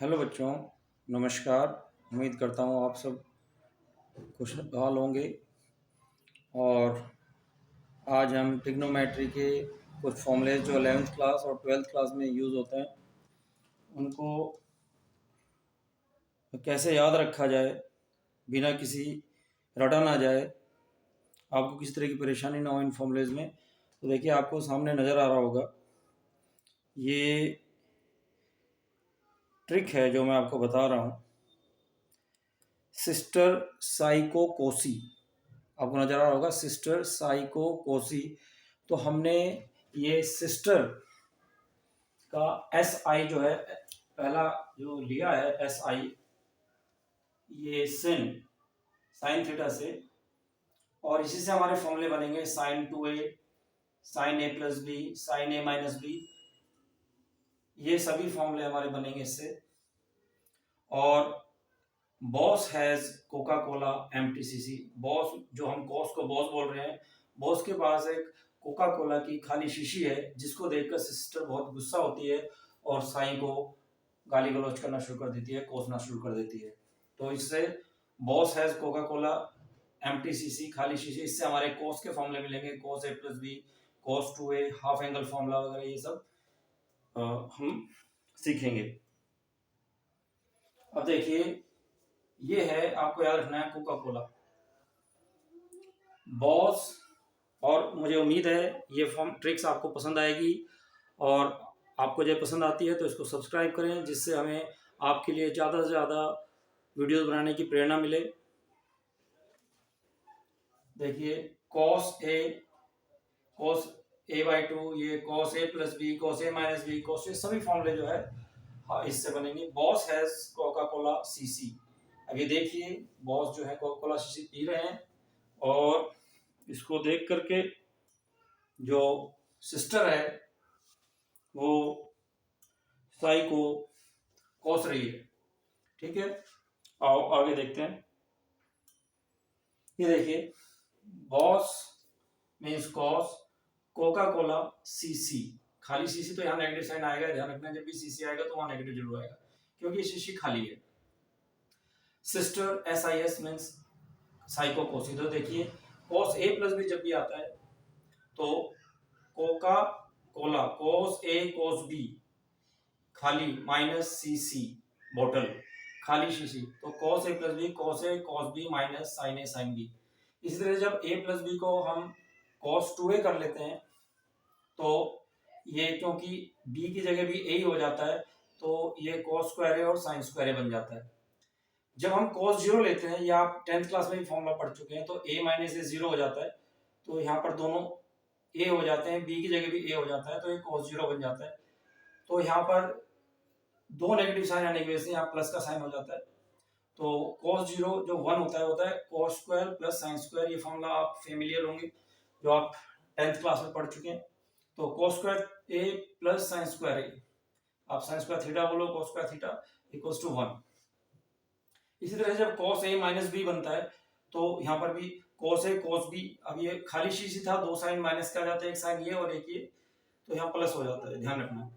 Hello बच्चों, नमस्कार। उम्मीद करता हूँ आप सब खुशहाल होंगे। और आज हम ट्रिग्नोमेट्री के कुछ फॉर्मूले जो 11th क्लास और 12th क्लास में यूज़ होते हैं उनको कैसे याद रखा जाए, बिना किसी रटा ना जाए, आपको किसी तरह की परेशानी ना हो इन फॉर्मूलेज में। तो देखिए, आपको सामने नज़र आ रहा होगा, ये ट्रिक है जो मैं आपको बता रहा हूँ। सिस्टर साइकोकोसी आपको नजर आ रहा होगा, सिस्टर साइकोकोसी। तो हमने ये सिस्टर का एस आई जो है, पहला जो लिया है एस आई, ये साइन थीटा से, और इसी से हमारे फॉर्मूले बनेंगे sine 2a, sine a plus B, sine a minus B. ये सभी फॉर्मूले हमारे बनेंगे इससे। और boss has Coca Cola MTCC, boss जो हम कॉस को बॉस बोल रहे हैं, बॉस के पास एक कोका कोला की खाली शीशी है, जिसको देखकर सिस्टर बहुत गुस्सा होती है और साई को गाली गलौज करना शुरू कर देती है, कोसना शुरू कर देती है। तो इससे बॉस हैज कोका कोला एमटीसीसी, खाली शीशी, इससे हमारे कोस के फॉर्मूले मिलेंगे, कोस ए प्लस बी, कोस 2a, हाफ एंगल फॉर्मूला वगैरह, ये सब हम सीखेंगे। अब देखिए, ये है, आपको याद रखना है कोका कोला, बॉस। और मुझे उम्मीद है ये फॉर्म ट्रिक्स आपको पसंद आएगी, और आपको जब पसंद आती है तो इसको सब्सक्राइब करें, जिससे हमें आपके लिए ज़्यादा से ज़्यादा वीडियोस बनाने की प्रेरणा मिले। देखिए, कॉस ए बाई 2, ये cos A plus B, cos A minus B, cos A, सभी फॉर्मूले जो है हाँ इससे बनेंगे। Boss has Coca Cola CC. अब ये देखिए, बॉस जो है कोका कोला सीसी पी रहे हैं, और इसको देख करके जो सिस्टर है वो साई को कोस रही है। ठीक है, आओ आगे देखते हैं। ये देखिए, boss means cos Coca Cola CC, खाली सीसी, तो यहाँ नेगेटिव साइन आएगा, ध्यान रखना, जब भी सीसी आएगा तो वहां नेगेटिव जरूर आएगा, क्योंकि शीशी खाली है। Sister S I S means साइकोकोसी। तो देखिए, कोस ए प्लस बी जब भी आता है तो कोका कोला, कोस ए कोस बी, खाली, माइनस सी सी, बोतल, खाली शीशी, तो cos A plus B, cos A cos B, minus sign A sine B. इसी तरह जब ए प्लस बी को हम कॉस 2a कर लेते हैं, तो ये क्योंकि बी की जगह भी ए ही हो जाता है, तो ये कॉस स्क्वायर ए और साइन स्क्वायर ए बन जाता है। जब हम cos 0 लेते हैं, या आप 10th क्लास में भी फॉर्मूला पढ़ चुके हैं, तो a माइनस ए 0 हो जाता है, तो यहाँ पर दोनों a हो जाते हैं, b की जगह भी a हो जाता है, तो ये cos 0 बन जाता है। तो यहाँ पर दो नेगेटिव साइन आने की वजह से यहाँ प्लस का साइन हो जाता है। तो cos 0 जो 1 होता है cos square plus sine square. ये फॉर्मूला आप फेमिलियर होंगे, जो आप 10th क्लास में पढ़ चुके हैं। तो cos square a plus sine square a, आप साइन स्क्वायर थीटा बोलो, cos square theta equals to 1। इसी तरह से जब cos a माइनस बी बनता है, तो यहाँ पर भी cos a cos b, अब ये खाली शीशी था, दो साइन माइनस का जाता है, एक साइन ये और एक ये, तो यहाँ प्लस हो जाता है, ध्यान रखना।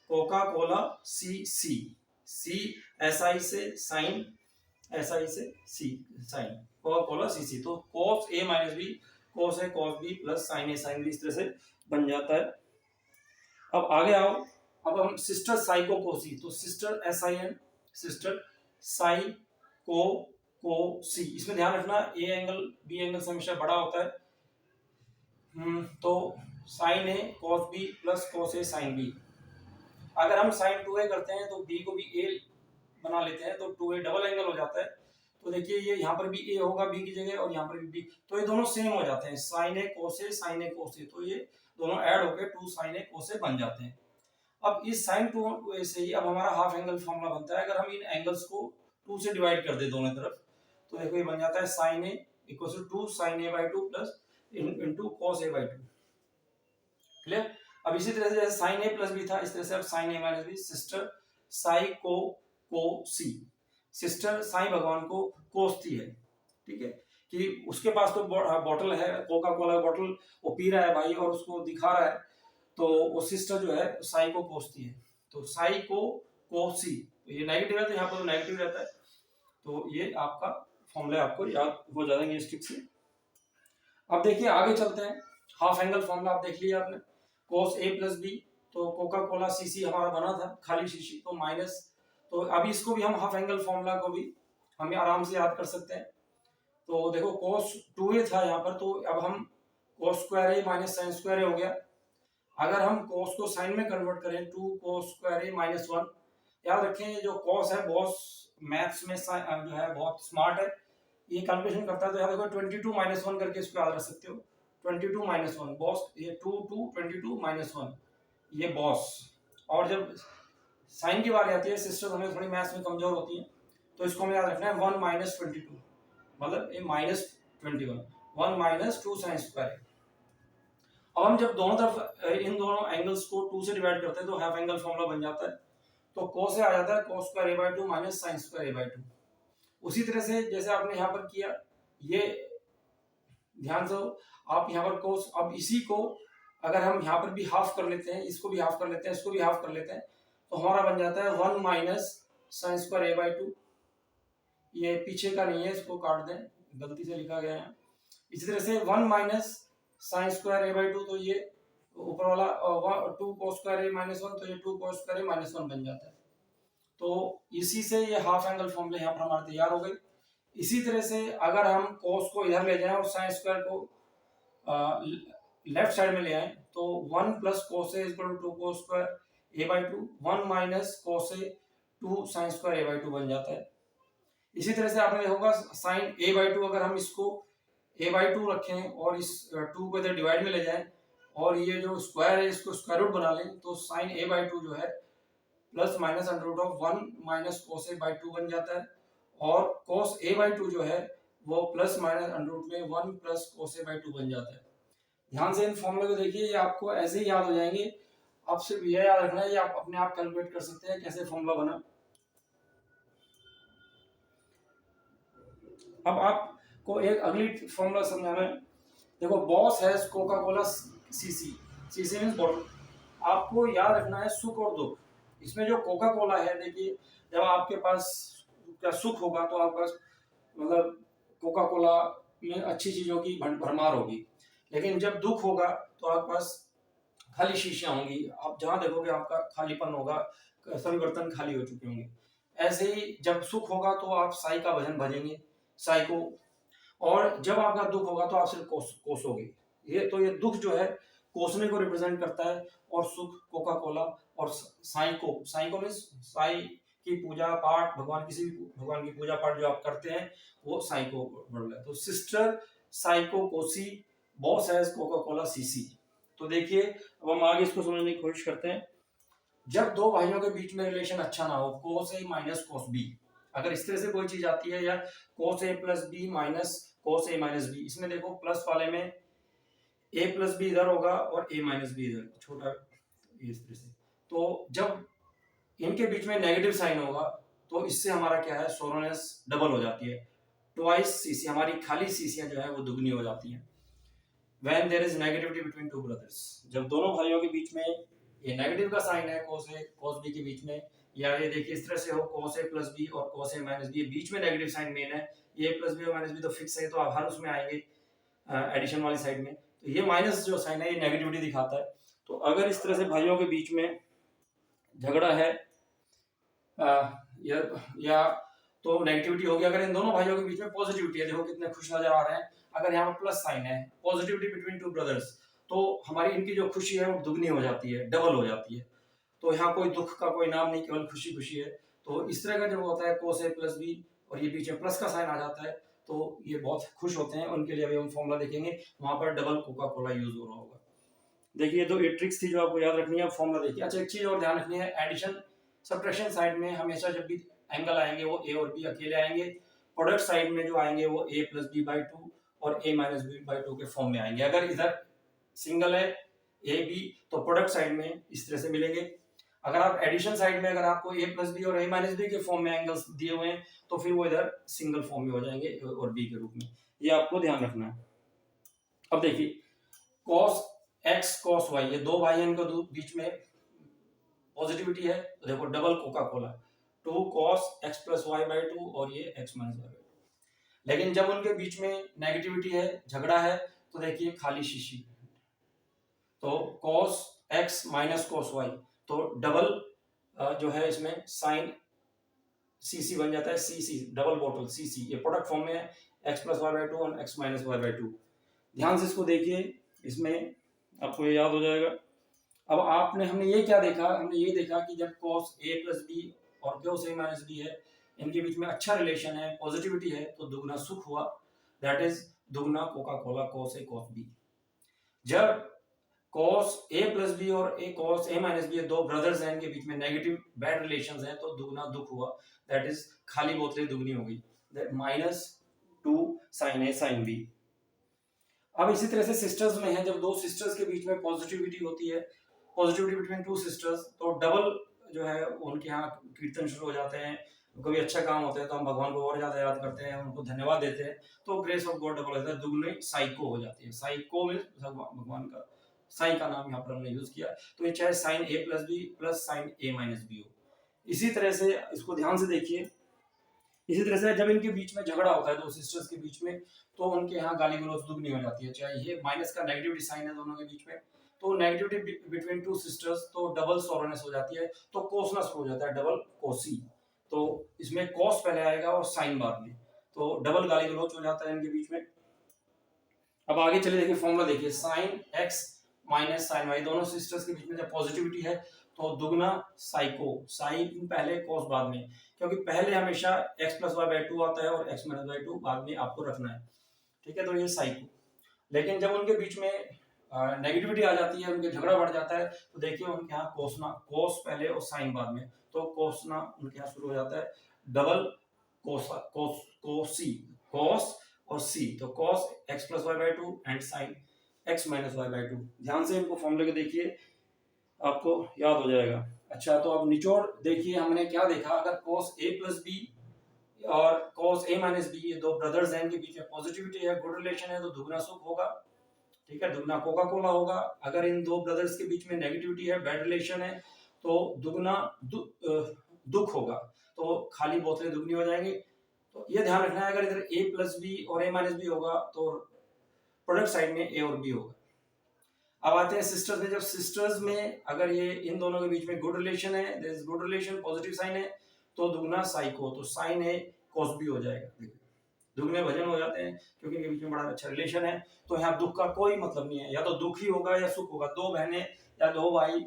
Coca Cola C C, C S I से साइन, एस आई से C sine, Coca Cola C C. तो cos a minus B, cos a cos b plus sine a sine B, इस तरह से बन जाता है। अब आगे आओ, अब हम सिस्टर साइकोकोसी, तो sister S I N, sister साई को सी, इसमें ध्यान रखना ए एंगल बी एंगल से हमेशा बड़ा होता है। तो sign A cos B plus cos A sine B. अगर हम साइन 2a करते हैं तो b को भी a बना लेते हैं, तो 2a डबल एंगल हो जाता है। तो देखिए, ये यहाँ पर भी a होगा b की जगह, और यहाँ पर भी b, तो ये दोनों सेम हो जाते हैं, साइन ए कोस ए साइन ए कोस ए, तो ये दोनों ऐड होकर 2 साइन ए कोस ए बन जाते हैं। अब इस साइन 2a से ही अब हमारा हाफ एंगल फॉर्मूला बनता है। अगर हम इन एंगल्स को 2 से डिवाइड कर दे दोनों तरफ, तो देखो ये बन जाता है sine A equals to 2 sine A by 2 plus into cos A by 2। Clear. अब इसी तरह से जैसे साइन ए प्लस बी था, इस तरह से अब साइन ए माइनस बी, सिस्टर साई को सी, सिस्टर साई भगवान को कोसती है। ठीक है, कि उसके पास तो बॉटल है, कोका कोला बॉटल, वो पी रहा है भाई और उसको दिखा रहा है, तो वो सिस्टर जो है साई को कोसती है। तो साई को सी, तो ये नेगेटिव है तो यहाँ पर तो नेगेटिव रहता है। तो ये आपका फॉर्मूला आपको याद हो जाएंगे इस ट्रिक से। अब देखिए आगे चलते हैं। हाफ एंगल फॉर्मूला आप देख लिया आपने, cos a प्लस बी, तो कोका कोला सीसी हमारा बना था खाली शीशी, तो माइनस, तो अभी इसको भी हम हाफ एंगल फॉर्मूला को भी हमें आराम से याद कर सकते हैं। तो देखो cos 2a था यहाँ पर, तो अब हम cos square a minus sign square a हो गया। अगर हम cos को साइन में कन्वर्ट करें 2 cos स्क्वायर a माइनस 1, याद रखें जो cos है बहुत मैथ्स में जो है बहुत स्मार्ट है, ये कैलकुलेशन करता है। तो यहाँ देखो 22 माइनस 1 करके इसको याद रख सकते हो, 22 माइनस 1 बॉस, ये 2 2 22 माइनस 1 ये बॉस। और जब साइन की बारी आती है, सिस्टर हमें थोड़ी मैथ्स में कमजोर होती है, तो इसको हमें याद रखना है 1 माइनस 22, मतलब ये माइनस 21, 1 माइनस 2 साइन स्क्वायर। अब हम जब दोनों तरफ इन दोनों एंगल्स को 2 से डिवाइड करते हैं तो हाफ एंगल फॉर्मूला बन जाता है। तो cos से आ जाता है cos square a by 2 minus sign square a by 2। उसी तरह से जैसे आपने यहाँ पर किया, ये ध्यान से आप यहाँ पर cos, अब इसी को अगर हम यहाँ पर भी हाफ कर लेते हैं, इसको भी हाफ कर लेते हैं, इसको भी हाफ कर लेते हैं, तो हमारा बन जाता है 1 minus sign square a by 2। ये पीछे का नहीं है, इसको काट दें, गलती से लिखा गया है। इसी तरह से 1 minus sign square a by 2, तो ये ऊपर वाला 2 cos स्क्वायर a माइनस 1, तो ये 2 cos स्क्वायर a माइनस 1 बन जाता है। तो इसी से ये हाफ एंगल फॉर्मूला यहाँ पर हमारे तैयार हो गई। इसी तरह से अगर हम cos को इधर ले जाएं और साइन स्क्वायर को लेफ्ट साइड में ले आए, तो 1 plus cos a equal to 2 cos square a by 2, 1 minus cos a 2 sine square a by 2 बन जाता है। इसी तरह से आपने देखा होगा साइन a by 2, अगर हम इसको a by 2 रखें और इस 2 को इधर डिवाइड में ले जाएं और ये जो स्क्वायर है इसको स्क्वायर रूट बना लें, तो साइन a by 2 जो है plus minus under root of 1 minus cos a by 2 बन जाता है, और cos a by 2 जो है वो प्लस माइनस अंडर रूट में 1 प्लस cos a by 2 बन जाता है। ध्यान से इन फॉर्मूले को देखिए, ये आपको ऐसे ही याद हो जाएंगे। अब सिर्फ ये याद रखना है, ये आप अपने आप कैलकुलेट कर सकते हैं कैसे फॉर्मूला बना। अब आपको एक अगली फॉर्मूला समझाना है। देखो boss has Coca Cola CC, CC means bottle. आपको याद रखना है सुख और दुख। इसमें जो कोका कोला है, देखिए जब आपके पास क्या सुख होगा तो आपके पास मतलब कोका कोला में अच्छी चीजों की भरमार होगी, लेकिन जब दुख होगा तो आपके पास खाली शीशियां होंगी, आप जहां देखोगे आपका खालीपन होगा, सभी बर्तन खाली हो चुके होंगे। ऐसे ही जब सुख होगा तो आप साई का भजन भजेंगे, साई को, और जब आपका दुख होगा तो आप सिर्फ कोसोगे। ये दुख जो है कोसने को रिप्रेजेंट करता है, और सुख कोका कोला, और साई को मीन्स साई की पूजा पाठ, भगवान किसी भी भगवान की पूजा पाठ जो आप करते हैं वो साई को बोल रहा है। तो सिस्टर साई को Kosi, boss has Coca Cola CC. तो देखिए अब हम आगे इसको समझने की कोशिश करते हैं। जब दो भाइयों के बीच में रिलेशन अच्छा ना हो, cos a minus cos b, अगर इस तरह से कोई चीज आती है, या cos a plus b minus cos a minus b, इसमें देखो प्लस वाले में a प्लस b इधर होगा और a माइनस b इधर, छोटा इस तरह से। तो जब इनके बीच में नेगेटिव साइन होगा तो इससे हमारा क्या है, सोरोनेस डबल हो जाती है, ट्वाइस सीसी, हमारी खाली सीसियां जो है वो दुगनी हो जाती हैं। When there is negativity between two brothers, जब दोनों भाइयों के बीच में ये नेगेटिव का साइन है cos a cos b के बीच में, या ये देखिए इस तरह से हो cos a प्लस b और cos a माइनस b, बीच में नेगेटिव साइन मेन है, ये प्लस b और माइनस b तो फिक्स है, तो आप हर उसमें आएंगे एडिशन वाली साइड में, तो ये माइनस जो साइन है ये नेगेटिविटी दिखाता है। तो अगर इस तरह से भाइयों के बीच में झगड़ा है या तो नेगेटिविटी होगी। अगर इन दोनों भाइयों के बीच में पॉजिटिविटी है, देखो कितने खुश नजर आ रहे हैं, अगर यहाँ पर प्लस साइन है, पॉजिटिविटी बिटवीन टू ब्रदर्स, तो हमारी इनकी जो खुशी है वो दुगनी हो जाती है, डबल हो जाती है। तो यहाँ कोई दुख का कोई नाम नहीं, केवल खुशी खुशी है। तो इस तरह का जब होता है cos a प्लस b और ये बीच में प्लस का साइन आ जाता है, तो ये बहुत खुश होते हैं। उनके लिए अभी हम फॉर्मूला देखेंगे, वहां पर डबल कोका कोला यूज हो रहा होगा। देखिए तो ये ट्रिक्स थी जो आपको याद रखनी है, फॉर्मूला देखिए। अच्छा एक चीज और ध्यान रखनी है, एडिशन सब्ट्रैक्शन साइड में हमेशा जब भी एंगल आएंगे वो a और b अकेले आएंगे, प्रोडक्ट साइड में जो आएंगे वो a प्लस b बाई 2 और a माइनस b बाई 2 के फॉर्म में आएंगे। अगर इधर सिंगल है a b तो प्रोडक्ट साइड में इस तरह से मिलेंगे। अगर आप एडिशन साइड में अगर आपको a प्लस b और a माइनस b के फॉर्म में एंगल्स दिए हुए हैं तो फिर वो इधर सिंगल फॉर्म में हो जाएंगे a और b के रूप में, ये आपको ध्यान रखना है। अब देखिए cos x cos y, ये दो भाई हैं, इनके बीच में पॉजिटिविटी है, तो देखो double Coca Cola, 2 cos x plus Y by 2 और ये x माइनस वाई बाई 2। लेकिन जब उनके बीच में नेगेटिविटी है, झगड़ा है, तो देखिए खाली शीशी, तो cos x minus cos y, तो डबल जो है इसमें साइन सी बन जाता है, सी डबल बॉटल सी, ये प्रोडक्ट फॉर्म में है, x प्लस वाई बाई 2 और x माइनस वाई बाई 2। ध्यान से इसको देखिए, इसमें आपको ये याद हो जाएगा। अब हमने ये क्या देखा, हमने ये देखा कि जब cos a प्लस बी और cos a माइनस बी है, इनके बीच में अच्छा रिलेशन है, पॉजिटिविटी है, तो दुगना सुख हुआ, दैट इज दुगना Coca Cola cos a cos b। जब cos a प्लस बी और cos a माइनस बी, दो ब्रदर्स हैं, इनके बीच में नेगेटिव बैड रिलेशंस हैं, तो दुगना दुख हुआ, दैट इज खाली बोतलें दुगनी हो गई, that -2 sin a sin b। अब इसी तरह से सिस्टर्स में है, जब दो सिस्टर्स के बीच में पॉजिटिविटी होती है, पॉजिटिविटी बिटवीन टू सिस्टर्स, तो डबल जो है उनके यहाँ कीर्तन शुरू हो जाते हैं, कभी अच्छा काम होता है तो हम भगवान को और ज्यादा याद करते हैं, उनको धन्यवाद देते हैं, तो ग्रेस ऑफ गॉड डबल होता है, दुगने साइको हो जाती है। साइको में भगवान का साई का नाम यहाँ पर हमने यूज किया, तो ये चाहे साइन ए प्लस बी प्लस साइन ए माइनस बी हो। इसी तरह से इसको ध्यान से देखिए, इसी तरह से जब इनके बीच में झगड़ा होता है दो सिस्टर्स के बीच में, तो उनके यहाँ गाली गलौज दुगनी हो जाती है, चाहे ये माइनस का नेगेटिविटी साइन है दोनों के बीच में, तो नेगेटिविटी बिटवीन टू सिस्टर्स, तो डबल सोरोनेस हो जाती है, तो कोसनस हो जाता है, डबल कोसी, तो इसमें कॉस पहले आएगा और साइन बाद में, तो डबल गाली गलौज हो जाता है इनके बीच में। अब आगे चले देखिए, फॉर्मूला देखिए, sine X minus sine Y, दोनों सिस्टर्स के बीच में जब पॉजिटिविटी है तो दुगना साइको, साइन पहले कॉस बाद में, क्योंकि पहले हमेशा x प्लस वाई बाई 2 आता है और x माइनस वाई 2 बाद में आपको रखना है, ठीक है, तो ये साइको। लेकिन जब उनके बीच में नेगेटिविटी आ जाती है, उनके झगड़ा बढ़ जाता है, तो देखिए उनके यहाँ कोसना, कोस पहले और साइन बाद में, तो कोसना उनके यहाँ शुरू हो जाता है, डबल कोसा कोसी, कोस और सी, तो cos x plus Y by 2 and sine x minus Y by 2। ध्यान से इनको फॉर्मूले को देखिए, आपको याद हो जाएगा। अच्छा, तो अब निचोड़ देखिए, हमने क्या देखा, अगर cos a प्लस बी और cos a माइनस बी, ये दो ब्रदर्स हैं, इनके बीच में पॉजिटिविटी है, गुड रिलेशन है, तो दुगना सुख होगा, ठीक है, दुगना कोका कोला होगा। अगर इन दो ब्रदर्स के बीच में नेगेटिविटी है, बैड रिलेशन है, तो दुगना दुख होगा, तो खाली बोतलें दुगनी हो जाएंगी। तो ये ध्यान रखना है, अगर इधर a प्लस बी और a माइनस बी होगा, तो प्रोडक्ट साइड में a और b होगा। अब आते हैं सिस्टर्स में, जब सिस्टर्स में अगर ये इन दोनों के बीच में गुड रिलेशन है, there is good relation, positive sine है, तो दुगना साइको, तो साइन है cos b हो जाएगा, दुगने भजन हो जाते हैं, क्योंकि इनके बीच में बड़ा अच्छा रिलेशन है। तो यहाँ दुख का कोई मतलब नहीं है, या तो दुख ही होगा या सुख होगा, दो बहनें या दो भाई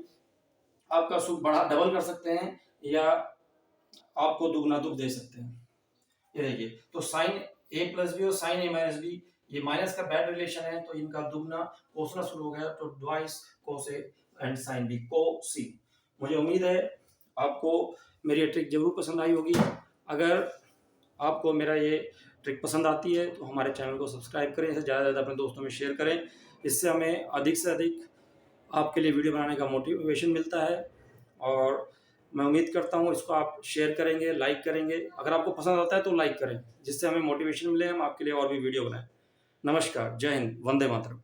आपका सुख बढ़ा डबल कर सकते हैं, या आपको दुगना दुख दे सकते हैं। ये देखिए, तो साइन a प्लस बी और साइन a माइनस बी, ये माइनस का बैड रिलेशन है, तो इनका दुगना कोसना शुरू हो गया, तो twice cos A and sine B कोसी। मुझे उम्मीद है आपको मेरी ये ट्रिक जरूर पसंद आई होगी। अगर आपको मेरा ये ट्रिक पसंद आती है तो हमारे चैनल को सब्सक्राइब करें, इसे ज़्यादा से ज़्यादा अपने दोस्तों में शेयर करें, इससे हमें अधिक से अधिक आपके लिए वीडियो बनाने का मोटिवेशन मिलता है। और मैं उम्मीद करता हूँ इसको आप शेयर करेंगे, लाइक करेंगे, अगर आपको पसंद आता है तो लाइक करें, जिससे हमें मोटिवेशन मिले, हम आपके लिए और भी वीडियो बनाएं। नमस्कार, जय हिंद, वंदे मातरम।